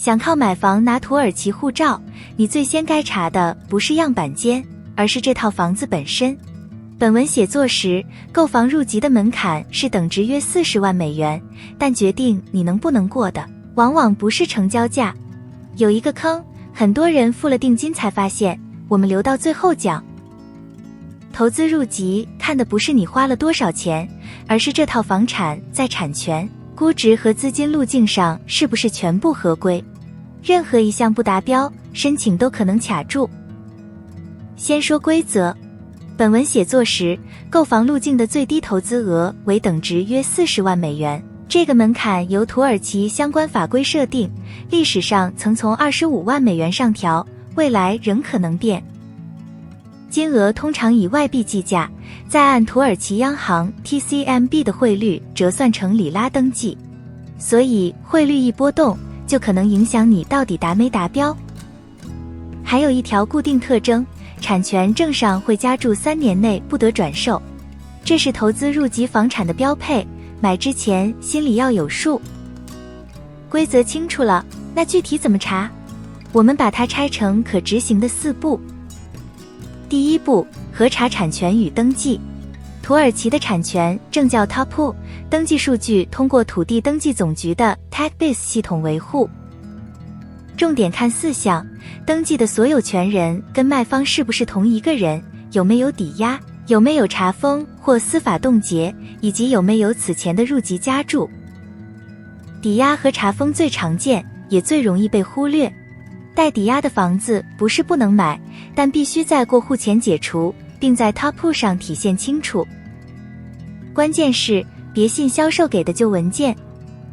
想靠买房拿土耳其护照，你最先该查的不是样板间，而是这套房子本身。本文写作时，购房入籍的门槛是等值约40万美元，但决定你能不能过的，往往不是成交价。有一个坑，很多人付了定金才发现，我们留到最后讲。投资入籍看的不是你花了多少钱，而是这套房产在产权、估值和资金路径上是不是全部合规。任何一项不达标，申请都可能卡住。先说规则，本文写作时，购房路径的最低投资额为等值约40万美元，这个门槛由土耳其相关法规设定，历史上曾从25万美元上调，未来仍可能变。金额通常以外币计价，再按土耳其央行 TCMB 的汇率折算成里拉登记，所以汇率一波动，就可能影响你到底达没达标。还有一条固定特征，产权证上会加注3年内不得转售，这是投资入籍房产的标配，买之前心里要有数。规则清楚了，那具体怎么查？我们把它拆成可执行的4步。第1步，核查产权与登记。土耳其的产权证叫 tapu， 登记数据通过土地登记总局的 TACBIS 系统维护。重点看4项：登记的所有权人跟卖方是不是同一个人，有没有抵押，有没有查封或司法冻结，以及有没有此前的入籍加注。抵押和查封最常见，也最容易被忽略。带抵押的房子不是不能买，但必须在过户前解除，并在 tapu 上体现清楚。关键是别信销售给的旧文件，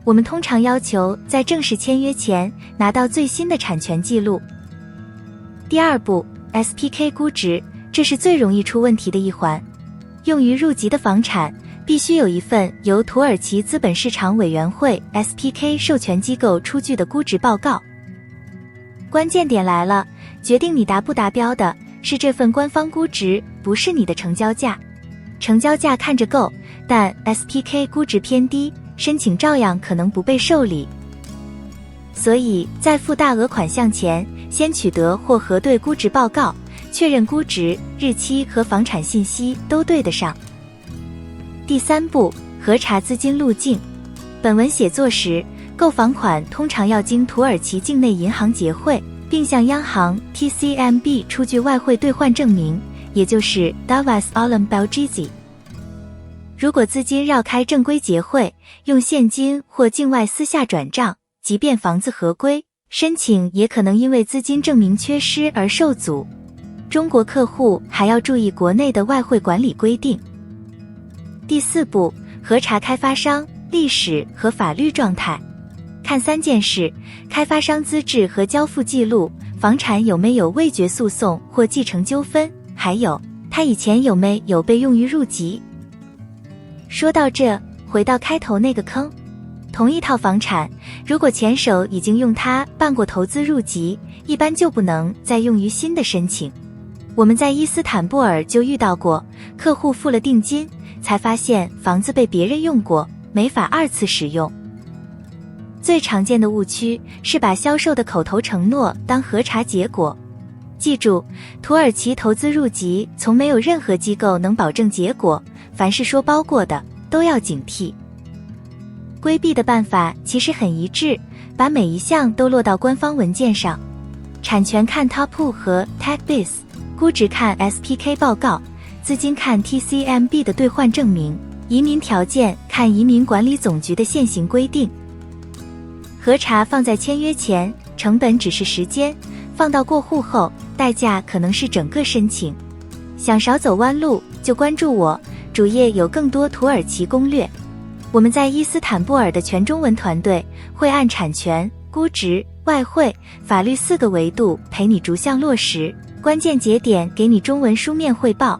我们通常要求在正式签约前拿到最新的产权记录。第2步 ，SPK 估值，这是最容易出问题的一环。用于入籍的房产必须有一份由土耳其资本市场委员会 SPK 授权机构出具的估值报告。关键点来了，决定你达不达标的是这份官方估值，不是你的成交价。成交价看着够，但 SPK 估值偏低，申请照样可能不被受理。所以在付大额款项前，先取得或核对估值报告，确认估值、日期和房产信息都对得上。第3步，核查资金路径。本文写作时，购房款通常要经土耳其境内银行结汇，并向央行 TCMB 出具外汇兑换证明，也就是 Davas Alam Belgizi。 如果资金绕开正规结汇，用现金或境外私下转账，即便房子合规，申请也可能因为资金证明缺失而受阻。中国客户还要注意国内的外汇管理规定。第4步，核查开发商、历史和法律状态。看3件事：开发商资质和交付记录，房产有没有未决诉讼或继承纠纷，还有他以前有没有被用于入籍。说到这，回到开头那个坑，同一套房产，如果前手已经用它办过投资入籍，一般就不能再用于新的申请。我们在伊斯坦布尔就遇到过，客户付了定金，才发现房子被别人用过，没法2次使用。最常见的误区是把销售的口头承诺当核查结果。记住，土耳其投资入籍从没有任何机构能保证结果，凡是说包过的都要警惕。规避的办法其实很一致，把每一项都落到官方文件上。产权看 tapu 和 TACBIS， 估值看 SPK 报告，资金看 TCMB 的兑换证明，移民条件看移民管理总局的现行规定。核查放在签约前，成本只是时间；放到过户后，代价可能是整个申请。想少走弯路，就关注我，主页有更多土耳其攻略。我们在伊斯坦布尔的全中文团队会按产权、估值、外汇、法律4个维度陪你逐项落实，关键节点给你中文书面汇报。